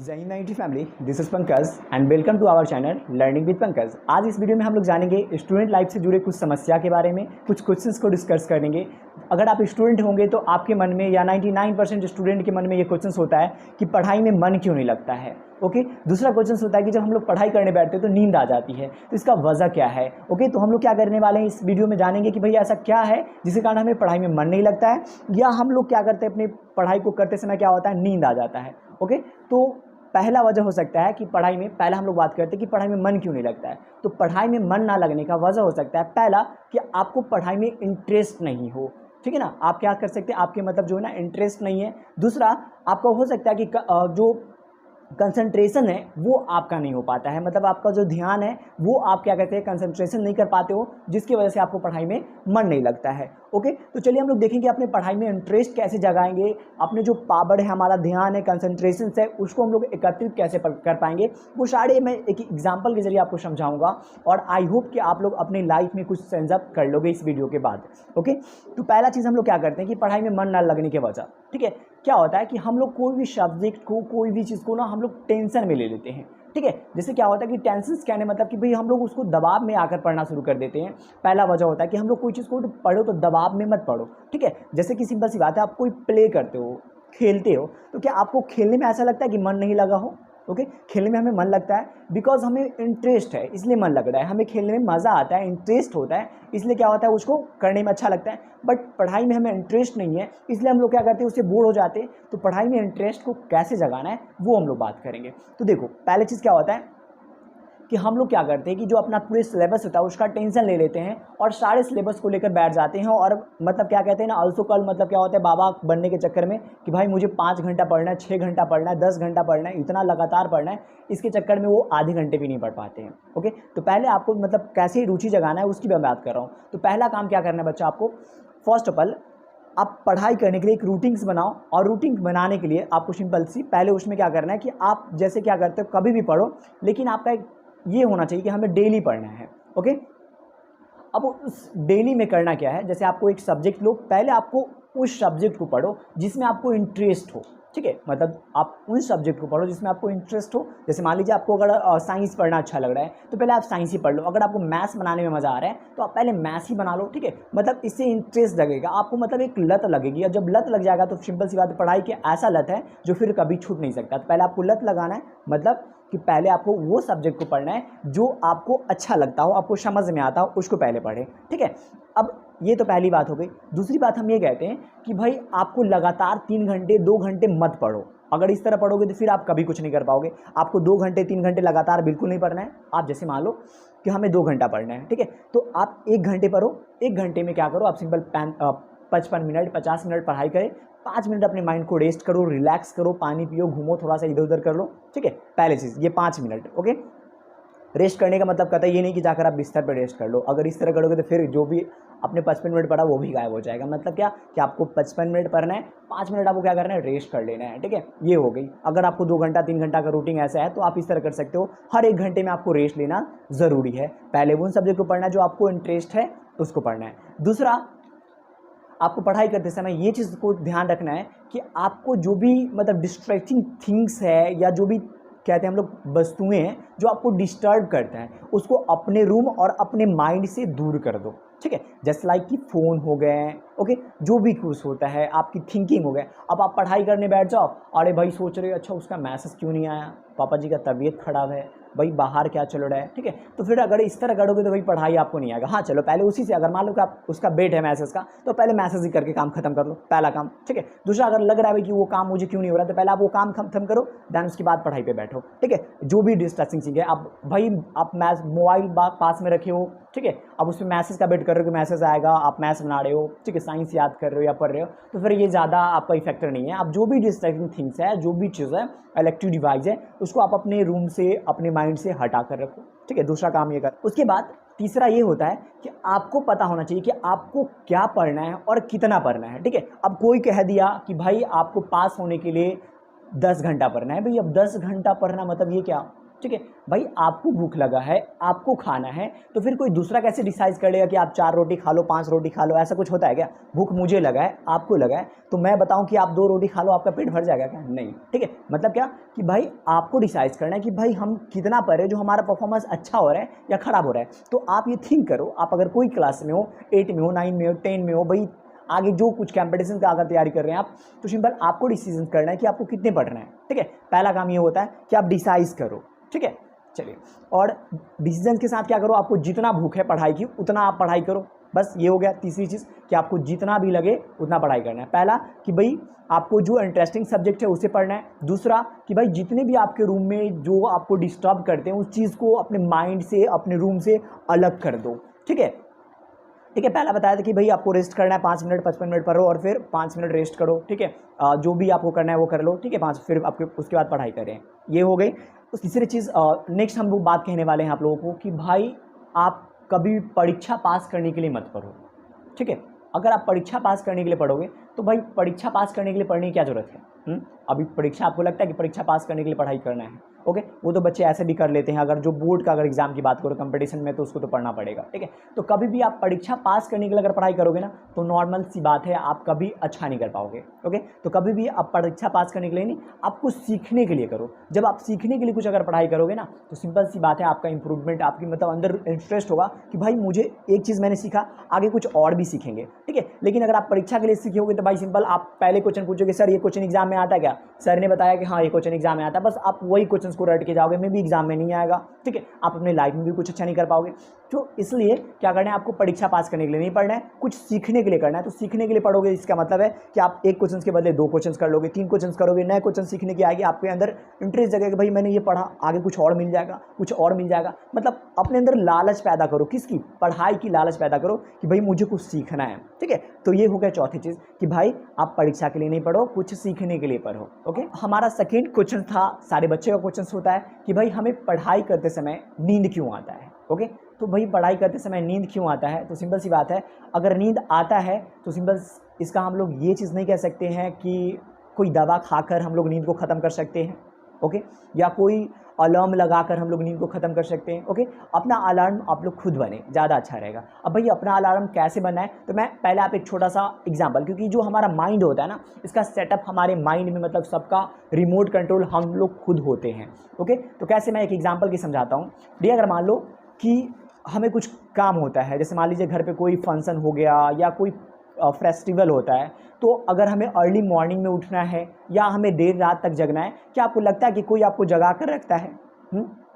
जय 90 family, this is Pankaj and welcome to our channel learning with Pankaj. आज इस video में हम लोग जानेंगे स्टूडेंट लाइफ से जुड़े कुछ समस्या के बारे में, कुछ क्वेश्चंस को डिस्कस करेंगे। अगर आप स्टूडेंट होंगे तो आपके मन में या 99% स्टूडेंट के मन में ये क्वेश्चंस होता है कि पढ़ाई में मन क्यों नहीं लगता है। ओके, दूसरा क्वेश्चन होता है कि जब हम लोग पढ़ाई करने बैठते हैं तो नींद आ जाती है, तो इसका वजह क्या है। ओके, तो हम लोग क्या करने वाले हैं इस वीडियो में जानेंगे कि भाई ऐसा क्या है जिसके कारण हमें पढ़ाई में मन नहीं लगता है, या हम लोग क्या करते हैं अपनी पढ़ाई को करते समय क्या होता है, नींद आ जाता है। ओके, तो पहला वजह हो सकता है कि पढ़ाई में, पहला हम लोग बात करते हैं कि पढ़ाई में मन क्यों नहीं लगता है। तो पढ़ाई में मन ना लगने का वजह हो सकता है पहला कि आपको पढ़ाई में इंटरेस्ट नहीं हो। ठीक है ना, आप क्या कर सकते हैं, आपके मतलब जो है ना इंटरेस्ट नहीं है। दूसरा आपका हो सकता है कि जो कंसंट्रेशन है वो आपका नहीं हो पाता है, मतलब आपका जो ध्यान है वो आप क्या कहते हैं कंसंट्रेशन नहीं कर पाते हो, जिसकी वजह से आपको पढ़ाई में मन नहीं लगता है। ओके, तो चलिए हम लोग देखेंगे अपने पढ़ाई में इंटरेस्ट कैसे जगाएंगे, अपने जो पावर है, हमारा ध्यान है, कंसंट्रेशन है, उसको हम लोग एकत्रित कैसे कर पाएंगे। वो सारे मैं एक एग्जाम्पल के जरिए आपको समझाऊंगा और आई होप कि आप लोग अपनी लाइफ में कुछ सेंस अप कर लोगे इस वीडियो के बाद। ओके, तो पहला चीज़ हम लोग क्या करते हैं कि पढ़ाई में मन ना लगने के वजह, ठीक है, क्या होता है कि हम लोग कोई भी सब्जेक्ट को, कोई भी चीज़ को ना हम लोग टेंशन में ले लेते हैं। ठीक है, जैसे क्या होता है कि टेंशन कहने मतलब कि भाई हम लोग उसको दबाव में आकर पढ़ना शुरू कर देते हैं। पहला वजह होता है कि हम लोग कोई चीज़ को पढ़ो तो दबाव में मत पढ़ो। ठीक है, जैसे कि सिंपल सी बात है, आप कोई प्ले करते हो, खेलते हो, तो क्या आपको खेलने में ऐसा लगता है कि मन नहीं लगा हो। ओके, खेलने में हमें मन लगता है बिकॉज हमें इंटरेस्ट है, इसलिए मन लग रहा है, हमें खेलने में मज़ा आता है, इंटरेस्ट होता है, इसलिए क्या होता है उसको करने में अच्छा लगता है। बट पढ़ाई में हमें इंटरेस्ट नहीं है, इसलिए हम लोग क्या करते हैं, उससे बोर हो जाते हैं। तो पढ़ाई में इंटरेस्ट को कैसे जगाना है वो हम लोग बात करेंगे। तो देखो, पहले चीज़ क्या होता है कि हम लोग क्या करते हैं कि जो अपना पूरे सिलेबस होता है उसका टेंशन ले लेते हैं और सारे सिलेबस को लेकर बैठ जाते हैं, और मतलब क्या कहते हैं ना, ऑल्सो कल, मतलब क्या होता है बाबा बनने के चक्कर में कि भाई मुझे 5 घंटा पढ़ना है, 6 घंटा पढ़ना है, 10 घंटा पढ़ना है, इतना लगातार पढ़ना है, इसके चक्कर में वो आधे घंटे भी नहीं पढ़ पाते हैं। ओके, तो पहले आपको मतलब कैसे रुचि जगाना है उसकी मैं बात कर रहा हूँ। तो पहला काम क्या करना है बच्चा आपको, फर्स्ट ऑफ ऑल आप पढ़ाई करने के लिए एक रूटीन्स बनाओ, और रूटीन बनाने के लिए आपको सिंपल सी पहले उसमें क्या करना है कि आप जैसे क्या करते हो कभी भी पढ़ो, लेकिन आपका एक ये होना चाहिए कि हमें डेली पढ़ना है। ओके, अब उस डेली में करना क्या है, जैसे आपको एक सब्जेक्ट लो, पहले आपको उस सब्जेक्ट को पढ़ो जिसमें आपको इंटरेस्ट हो। ठीक है, मतलब आप उन सब्जेक्ट को पढ़ो जिसमें आपको इंटरेस्ट हो। जैसे मान लीजिए आपको अगर साइंस पढ़ना अच्छा लग रहा है तो पहले आप साइंस ही पढ़ लो। अगर आपको मैथ्स बनाने में मज़ा आ रहा है तो आप पहले मैथ्स ही बना लो। ठीक है, मतलब इससे इंटरेस्ट लगेगा आपको, मतलब एक लत लगेगी, और जब लत लग जाएगा तो सिंपल सी बात है, पढ़ाई की ऐसा लत है जो फिर कभी छूट नहीं सकता। तो पहले आपको लत लगाना है, मतलब कि पहले आपको वो सब्जेक्ट को पढ़ना है जो आपको अच्छा लगता हो, आपको समझ में आता हो, उसको पहले पढ़ें। ठीक है, अब ये तो पहली बात हो गई। दूसरी बात हम ये कहते हैं कि भाई आपको लगातार 3 घंटे 2 घंटे मत पढ़ो। अगर इस तरह पढ़ोगे तो फिर आप कभी कुछ नहीं कर पाओगे। आपको 2 घंटे 3 घंटे लगातार बिल्कुल नहीं पढ़ना है। आप जैसे मान लो कि हमें 2 घंटा पढ़ना है, ठीक है, तो आप 1 घंटे पढ़ो। 1 घंटे में क्या करो, आप सिंपल 55 मिनट 50 मिनट पढ़ाई करें, 5 मिनट अपने माइंड को रेस्ट करो, रिलैक्स करो, पानी पियो, घूमो, थोड़ा सा इधर उधर कर लो। ठीक है, पहले चीज़ ये 5 मिनट। ओके, रेस्ट करने का मतलब कहता है ये नहीं कि जाकर आप बिस्तर पर रेस्ट कर लो। अगर इस तरह करोगे तो फिर जो भी आपने 55 मिनट पढ़ा वो भी गायब हो जाएगा। मतलब क्या कि आपको 55 मिनट पढ़ना है, 5 मिनट आपको क्या करना है, रेस्ट कर लेना है। ठीक है, ये हो गई। अगर आपको 2 घंटा 3 घंटा का रूटीन ऐसा है तो आप इस तरह कर सकते हो, हर 1 घंटे में आपको रेस्ट लेना ज़रूरी है। पहले उन सब्जेक्ट को पढ़ना है जो आपको इंटरेस्ट है, उसको पढ़ना है। दूसरा, आपको पढ़ाई करते समय ये चीज़ को ध्यान रखना है कि आपको जो भी मतलब डिस्ट्रैक्टिंग थिंग्स है, या जो भी कहते हैं हम लोग वस्तुएं हैं जो आपको डिस्टर्ब करते हैं, उसको अपने रूम और अपने माइंड से दूर कर दो। ठीक है, जैसे लाइक कि फ़ोन हो गए, ओके, जो भी कुछ होता है, आपकी थिंकिंग हो गए। अब आप पढ़ाई करने बैठ जाओ, अरे भाई सोच रहे हो अच्छा उसका मैसेज क्यों नहीं आया, पापा जी का तबीयत खराब है, भाई बाहर क्या चल रहा है। ठीक है, तो फिर अगर इस तरह करोगे तो भाई पढ़ाई आपको नहीं आएगा। हाँ चलो, पहले उसी से, अगर मान लो कि आप उसका वेट है मैसेज का, तो पहले मैसेज ही करके काम खत्म कर लो, पहला काम। ठीक है, दूसरा, अगर लग रहा है भाई कि वो काम मुझे क्यों नहीं हो रहा, तो पहले आप वो काम खत्म करो, देन उसके बाद पढ़ाई पे बैठो। ठीक है, जो भी डिस्ट्रैक्टिंग चीज़ है, अब भाई आप मोबाइल पास में रखे हो, ठीक है, अब उसमें मैसेज का वेट कर रहे हो कि मैसेज आएगा, आप मैथ्स बना रहे हो, ठीक है, साइंस याद कर रहे हो या पढ़ रहे हो, तो फिर ये ज़्यादा आपका इफेक्टर नहीं है। अब जो भी डिस्ट्रैक्टिंग थिंग्स है, जो भी चीज़ है, इलेक्ट्रिक डिवाइस है, उसको आप अपने रूम से, अपने माइंड से हटा कर रखो। ठीक है, दूसरा काम ये कर। उसके बाद तीसरा ये होता है कि आपको पता होना चाहिए कि आपको क्या पढ़ना है और कितना पढ़ना है। ठीक है, अब कोई कह दिया कि भाई आपको पास होने के लिए 10 घंटा पढ़ना है, भाई अब 10 घंटा पढ़ना मतलब ये क्या, ठीक है। भाई आपको भूख लगा है, आपको खाना है, तो फिर कोई दूसरा कैसे डिसाइड करेगा कि आप 4 रोटी खा लो, 5 रोटी खा लो, ऐसा कुछ होता है क्या? भूख मुझे लगा है, आपको लगा है, तो मैं बताऊं कि आप 2 रोटी खा लो, आपका पेट भर जाएगा क्या? नहीं, ठीक है। मतलब क्या कि भाई आपको डिसाइड करना है कि भाई हम कितना पढ़े, जो हमारा परफॉर्मेंस अच्छा हो रहा है या खराब हो रहा है। तो आप ये थिंक करो, आप अगर कोई क्लास में हो, 8 में हो, 9 में हो, 10 में हो, भाई आगे जो कुछ कंपटीशन का अगर तैयारी कर रहे हैं आप, तो सिंपल आपको डिसीजन करना है कि आपको कितने पढ़ना है, ठीक है। पहला काम ये होता है कि आप डिसाइड करो, ठीक है। चलिए, और डिसीजन के साथ क्या करो, आपको जितना भूख है पढ़ाई की उतना आप पढ़ाई करो, बस ये हो गया। तीसरी चीज़ कि आपको जितना भी लगे उतना पढ़ाई करना है। पहला कि भाई आपको जो इंटरेस्टिंग सब्जेक्ट है उसे पढ़ना है। दूसरा कि भाई जितने भी आपके रूम में जो आपको डिस्टर्ब करते हैं उस चीज़ को अपने माइंड से, अपने रूम से अलग कर दो, ठीक है। ठीक है, पहला बताया था कि भाई आपको रेस्ट करना है, 5 मिनट 55 मिनट पढ़ो और फिर 5 मिनट रेस्ट करो, ठीक है। जो भी आपको करना है वो कर लो, ठीक है, 5 फिर आपके उसके बाद पढ़ाई करें, ये हो गई। तो तीसरी चीज़ नेक्स्ट हम लोग बात कहने वाले हैं आप लोगों को कि भाई आप कभी परीक्षा पास करने के लिए मत पढ़ो, ठीक है। अगर आप परीक्षा पास करने के लिए पढ़ोगे तो भाई परीक्षा पास करने के लिए पढ़ने की क्या ज़रूरत है? अभी परीक्षा आपको लगता है कि परीक्षा पास करने के लिए पढ़ाई करना है, ओके, वो तो बच्चे ऐसे भी कर लेते हैं। अगर जो बोर्ड का अगर एग्जाम की बात करो कंपटीशन में, तो उसको तो पढ़ना पड़ेगा, ठीक है। तो कभी भी आप परीक्षा पास करने के लिए अगर पढ़ाई करोगे ना, तो नॉर्मल सी बात है आप कभी अच्छा नहीं कर पाओगे, ओके। तो कभी भी आप परीक्षा पास करने के लिए नहीं, आपको सीखने के लिए करो। जब आप सीखने के लिए कुछ अगर पढ़ाई करोगे ना, तो सिंपल सी बात है आपका इंप्रूवमेंट, आपकी मतलब अंदर इंटरेस्ट होगा कि भाई मुझे एक चीज़ मैंने सीखा, आगे कुछ और भी सीखेंगे, ठीक है। लेकिन अगर आप परीक्षा के लिए सीखोगे तो भाई सिंपल आप पहले क्वेश्चन पूछोगे, सर ये क्वेश्चन एग्जाम में आता है क्या? सर ने बताया कि हाँ ये क्वेश्चन एग्जाम में आता है, बस आप वही क्वेश्चन को रट के जाओगे, में भी एग्जाम में नहीं आएगा, ठीक है। आप अपने लाइफ में भी कुछ अच्छा नहीं कर पाओगे। तो इसलिए क्या करना है, आपको परीक्षा पास करने के लिए नहीं पढ़ना है, कुछ सीखने के लिए करना है। तो सीखने के लिए पढ़ोगे, इसका मतलब है कि आप एक क्वेश्चन के बदले 2 क्वेश्चन कर लोगे, 3 क्वेश्चन करोगे, नए क्वेश्चन सीखने की आएगी, आपके अंदर इंटरेस्ट जगेगा, भाई मैंने ये पढ़ा, आगे कुछ और मिल जाएगा, कुछ और मिल जाएगा। मतलब अपने अंदर लालच पैदा करो, किसकी? पढ़ाई की लालच पैदा करो कि भाई मुझे कुछ सीखना है, ठीक है। तो ये हो गया चौथी चीज़ कि भाई आप परीक्षा के लिए नहीं पढ़ो, कुछ सीखने के लिए पढ़ो, ओके। हमारा सेकेंड क्वेश्चन था, सारे बच्चे का क्वेश्चन होता है कि भाई हमें पढ़ाई करते समय नींद क्यों आता है, ओके। तो भाई पढ़ाई करते समय नींद क्यों आता है? तो सिंपल सी बात है, अगर नींद आता है तो सिंपल इसका हम लोग ये चीज़ नहीं कह सकते हैं कि कोई दवा खाकर हम लोग नींद को ख़त्म कर सकते हैं, ओके, या कोई अलार्म लगाकर हम लोग नींद को ख़त्म कर सकते हैं, ओके। अपना अलार्म आप लोग खुद बने, ज़्यादा अच्छा रहेगा। अब भाई अपना अलार्म कैसे बनना है, तो मैं पहले आप एक छोटा सा एग्जांपल, क्योंकि जो हमारा माइंड होता है ना, इसका सेटअप हमारे माइंड में, मतलब सबका रिमोट कंट्रोल हम लोग खुद होते हैं, ओके। तो कैसे, मैं एक एग्जाम्पल की समझाता हूँ। डी अगर मान लो कि हमें कुछ काम होता है, जैसे मान लीजिए घर पे कोई फंक्शन हो गया या कोई फेस्टिवल होता है, तो अगर हमें अर्ली मॉर्निंग में उठना है या हमें देर रात तक जगना है, क्या आपको लगता है कि कोई आपको जगा कर रखता है?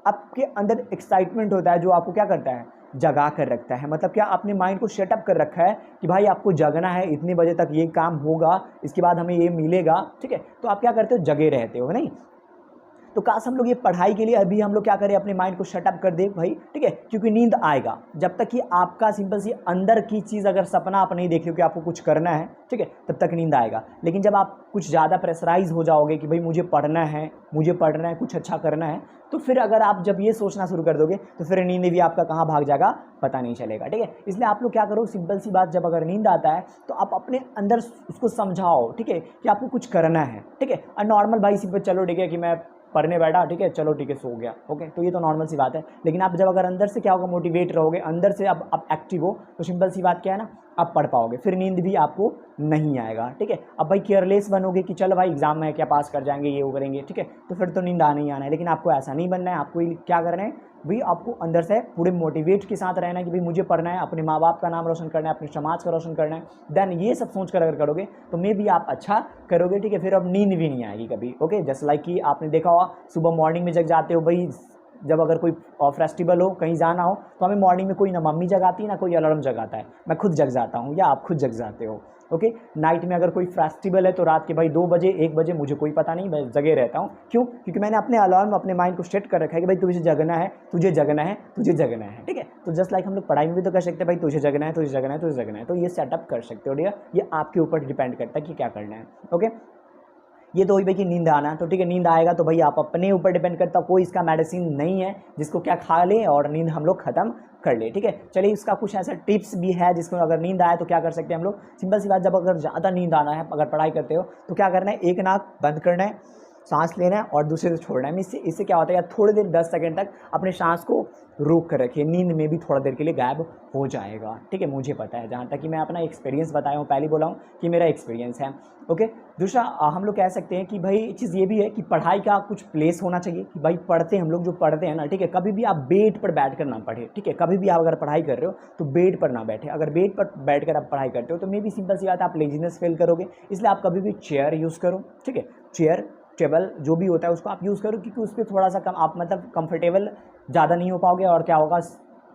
आपके अंदर एक्साइटमेंट होता है जो आपको क्या करता है, जगा कर रखता है। मतलब क्या आपने माइंड को सेटअप कर रखा है कि भाई आपको जगना है, इतने बजे तक ये काम होगा, इसके बाद हमें ये मिलेगा, ठीक है। तो आप क्या करते हो, जगे रहते हो, नहीं? तो काश हम लोग ये पढ़ाई के लिए अभी हम लोग क्या करें, अपने माइंड को शटअप कर दे भाई, ठीक है। क्योंकि नींद आएगा जब तक कि आपका सिंपल सी अंदर की चीज़, अगर सपना आप नहीं देख रहे हो कि आपको कुछ करना है, ठीक है, तब तक नींद आएगा। लेकिन जब आप कुछ ज़्यादा प्रेशराइज हो जाओगे कि भाई मुझे पढ़ना है, मुझे पढ़ना है, कुछ अच्छा करना है, तो फिर अगर आप जब ये सोचना शुरू कर दोगे तो फिर नींद भी आपका कहाँ भाग जाएगा पता नहीं चलेगा, ठीक है। इसलिए आप लोग क्या करो, सिंपल सी बात, जब अगर नींद आता है तो आप अपने अंदर उसको समझाओ, ठीक है, कि आपको कुछ करना है, ठीक है। और नॉर्मल भाई सिंपल, चलो ठीक है कि मैं पढ़ने बैठा, ठीक है, चलो ठीक है, सो गया, ओके, तो ये तो नॉर्मल सी बात है। लेकिन आप जब अगर अंदर से क्या होगा, मोटिवेट रहोगे, अंदर से अब आप एक्टिव हो, तो सिंपल सी बात क्या है ना, आप पढ़ पाओगे, फिर नींद भी आपको नहीं आएगा, ठीक है। अब भाई केयरलेस बनोगे कि चलो भाई एग्जाम में क्या पास कर जाएंगे, ये वो करेंगे, ठीक है, तो फिर तो नींद आना ही आना है। लेकिन आपको ऐसा नहीं बनना है, आपको क्या करना है भाई, आपको अंदर से पूरे मोटिवेट के साथ रहना है कि भाई मुझे पढ़ना है, अपने माँ बाप का नाम रोशन करना है, अपने समाज का रोशन करना है। देन ये सब सोच कर अगर करोगे तो मे भी आप अच्छा करोगे, ठीक है। फिर अब नींद भी नहीं आएगी कभी, ओके। जस्ट लाइक कि आपने देखा होगा, सुबह मॉर्निंग में जग जाते हो भाई, जब अगर कोई फेस्टिवल हो, कहीं जाना हो, तो हमें मॉर्निंग में कोई ना मम्मी जगाती है ना कोई अलार्म जगाता है, मैं खुद जग जाता हूँ या आप खुद जग जाते हो, ओके। नाइट में अगर कोई फेस्टिवल है तो रात के भाई 2 बजे 1 बजे मुझे कोई पता नहीं, मैं जगे रहता हूँ। क्यों? क्योंकि मैंने अपने अलार्म, अपने माइंड को सेट कर रखा है कि भाई तुझे जगना है, तुझे जगना है, तुझे जगना है, ठीक है। तो जस्ट लाइक हम लोग पढ़ाई में भी तो कर सकते हैं, भाई तुझे जगना है, तुझे जगना है, तुझे जगना है, तो ये सेटअप कर सकते हो, ठीक है। ये आपके ऊपर डिपेंड करता है कि क्या करना है, ओके। ये तो हुई भाई कि नींद आना, तो ठीक है, नींद आएगा तो भाई आप अपने ऊपर डिपेंड करता, कोई इसका मेडिसिन नहीं है जिसको क्या खा ले और नींद हम लोग खत्म कर ले, ठीक है। चलिए, इसका कुछ ऐसा टिप्स भी है जिसको अगर नींद आए तो क्या कर सकते हैं हम लोग। सिंपल सी बात, जब अगर ज़्यादा नींद आना है, अगर पढ़ाई करते हो तो क्या करना है, एक नाक बंद करना है, सांस लेना है और दूसरे से छोड़ना है। इससे इससे क्या होता है, या थोड़ी देर 10 सेकंड तक अपने सांस को रोक कर रखिए, नींद में भी थोड़ा देर के लिए गायब हो जाएगा। ठीक है, मुझे पता है, जहाँ तक कि मैं अपना एक्सपीरियंस बताया हूँ, पहले बोला हूँ कि मेरा एक्सपीरियंस है। ओके, दूसरा हम लोग कह सकते हैं कि भाई चीज़ ये भी है कि पढ़ाई का कुछ प्लेस होना चाहिए कि भाई पढ़ते हम लोग जो पढ़ते हैं ना, ठीक है, कभी भी आप बेड पर बैठ कर ना पढ़े। ठीक है, कभी भी आप अगर पढ़ाई कर रहे हो तो बेड पर ना बैठे। अगर बेड पर बैठ कर आप पढ़ाई करते हो तो मे भी सिंपल सी बात है, आप लेजीनेस फील करोगे। इसलिए आप कभी भी चेयर यूज़ करो। ठीक है, चेयर टेबल जो भी होता है उसको आप यूज़ करो, क्योंकि उस पर थोड़ा सा कम आप मतलब कंफर्टेबल ज़्यादा नहीं हो पाओगे और क्या होगा,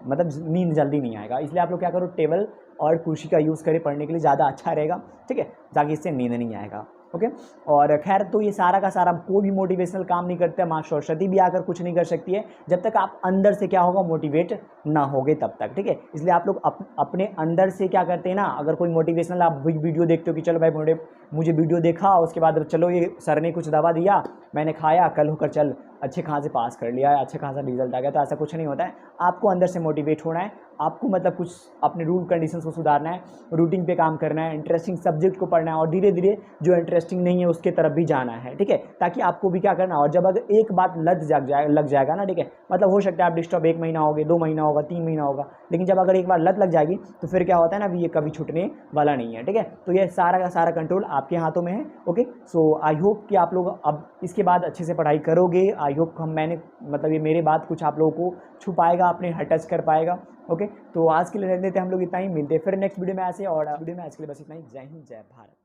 मतलब नींद जल्दी नहीं आएगा। इसलिए आप लोग क्या करो, टेबल और कुर्सी का यूज़ करें पढ़ने के लिए, ज़्यादा अच्छा रहेगा। ठीक है, ताकि इससे नींद नहीं आएगा। ओके, और खैर तो ये सारा का सारा कोई भी मोटिवेशनल काम नहीं करते, माँ सरस्वती भी आकर कुछ नहीं कर सकती है जब तक आप अंदर से क्या होगा, मोटिवेट ना होगे तब तक। ठीक है, इसलिए आप लोग अपने अंदर से क्या करते हैं ना, अगर कोई मोटिवेशनल आप वीडियो देखते हो कि चलो भाई मुझे वीडियो देखा, उसके बाद चलो ये सर ने कुछ दवा दिया, मैंने खाया, कल होकर चल अच्छे खासे पास कर लिया, अच्छे खासा रिजल्ट आ गया, तो ऐसा कुछ नहीं होता है। आपको अंदर से मोटिवेट होना है, आपको मतलब कुछ अपने रूल कंडीशंस को सुधारना है, रूटीन पे काम करना है, इंटरेस्टिंग सब्जेक्ट को पढ़ना है और धीरे धीरे जो इंटरेस्टिंग नहीं है उसके तरफ भी जाना है। ठीक है, ताकि आपको भी क्या करना है, और जब अगर एक बात लग जाएगा ना, ठीक है, मतलब हो सकता है आप डिस्टर्ब 1 महीना हो गए, 2 महीना होगा, 3 महीना होगा, लेकिन जब अगर एक बार लत लग जाएगी तो फिर क्या होता है ना, ये कभी छूटने वाला नहीं है। ठीक है, तो ये सारा का सारा कंट्रोल आपके हाथों में है। ओके, सो आई होप कि आप लोग अब इसके बाद अच्छे से पढ़ाई करोगे। आई होप मैंने मतलब ये मेरे बात कुछ आप लोगों को छुपाएगा, अपने टच कर पाएगा। ओके, तो आज के लिए रहने देते हम लोग इतना ही, मिलते हैं फिर नेक्स्ट वीडियो में ऐसे, और वीडियो में आज के लिए बस इतना ही। जय हिंद, जय भारत।